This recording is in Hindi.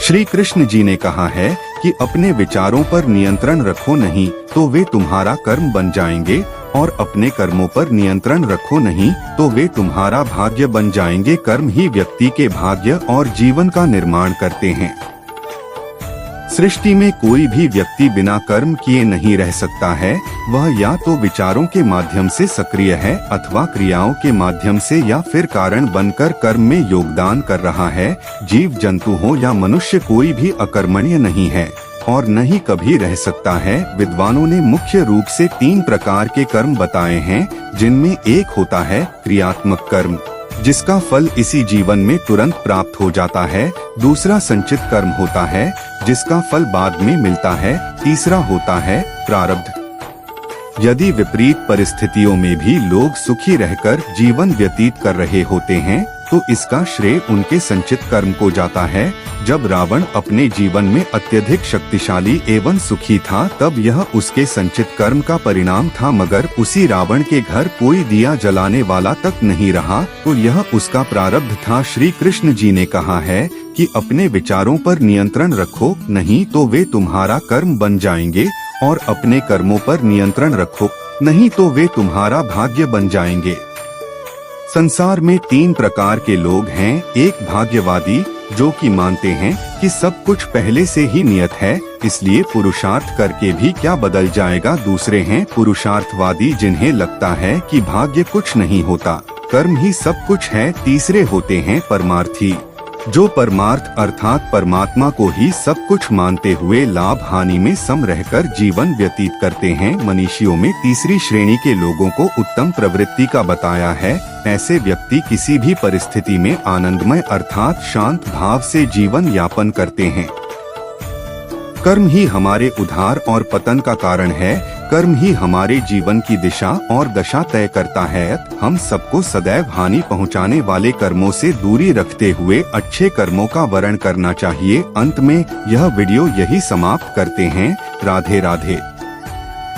श्री कृष्ण जी ने कहा है कि अपने विचारों पर नियंत्रण रखो, नहीं तो वे तुम्हारा कर्म बन जाएंगे, और अपने कर्मों पर नियंत्रण रखो, नहीं तो वे तुम्हारा भाग्य बन जाएंगे। कर्म ही व्यक्ति के भाग्य और जीवन का निर्माण करते हैं। सृष्टि में कोई भी व्यक्ति बिना कर्म किए नहीं रह सकता है। वह या तो विचारों के माध्यम से सक्रिय है अथवा क्रियाओं के माध्यम से, या फिर कारण बनकर कर्म में योगदान कर रहा है। जीव जंतु हो या मनुष्य, कोई भी अकर्मण्य नहीं है और न ही कभी रह सकता है। विद्वानों ने मुख्य रूप से 3 प्रकार के कर्म बताए हैं, जिनमें एक होता है क्रियात्मक कर्म, जिसका फल इसी जीवन में तुरंत प्राप्त हो जाता है। दूसरा संचित कर्म होता है, जिसका फल बाद में मिलता है। तीसरा होता है प्रारब्ध। यदि विपरीत परिस्थितियों में भी लोग सुखी रहकर जीवन व्यतीत कर रहे होते हैं, तो इसका श्रेय उनके संचित कर्म को जाता है। जब रावण अपने जीवन में अत्यधिक शक्तिशाली एवं सुखी था, तब यह उसके संचित कर्म का परिणाम था, मगर उसी रावण के घर कोई दिया जलाने वाला तक नहीं रहा, तो यह उसका प्रारब्ध था। श्री कृष्ण जी ने कहा है कि अपने विचारों पर नियंत्रण रखो, नहीं तो वे तुम्हारा कर्म बन जाएंगे, और अपने कर्मों पर नियंत्रण रखो, नहीं तो वे तुम्हारा भाग्य बन जाएंगे। संसार में 3 प्रकार के लोग हैं। एक भाग्यवादी, जो कि मानते हैं कि सब कुछ पहले से ही नियत है, इसलिए पुरुषार्थ करके भी क्या बदल जाएगा। दूसरे हैं पुरुषार्थवादी, जिन्हें लगता है कि भाग्य कुछ नहीं होता, कर्म ही सब कुछ है। तीसरे होते हैं परमार्थी, जो परमार्थ अर्थात परमात्मा को ही सब कुछ मानते हुए लाभ हानि में सम रहकर जीवन व्यतीत करते हैं। मनीषियों में तीसरी श्रेणी के लोगों को उत्तम प्रवृत्ति का बताया है। ऐसे व्यक्ति किसी भी परिस्थिति में आनंदमय अर्थात शांत भाव से जीवन यापन करते हैं। कर्म ही हमारे उद्धार और पतन का कारण है। कर्म ही हमारे जीवन की दिशा और दशा तय करता है। हम सबको सदैव हानि पहुंचाने वाले कर्मों से दूरी रखते हुए अच्छे कर्मों का वरण करना चाहिए। अंत में यह वीडियो यही समाप्त करते हैं। राधे राधे।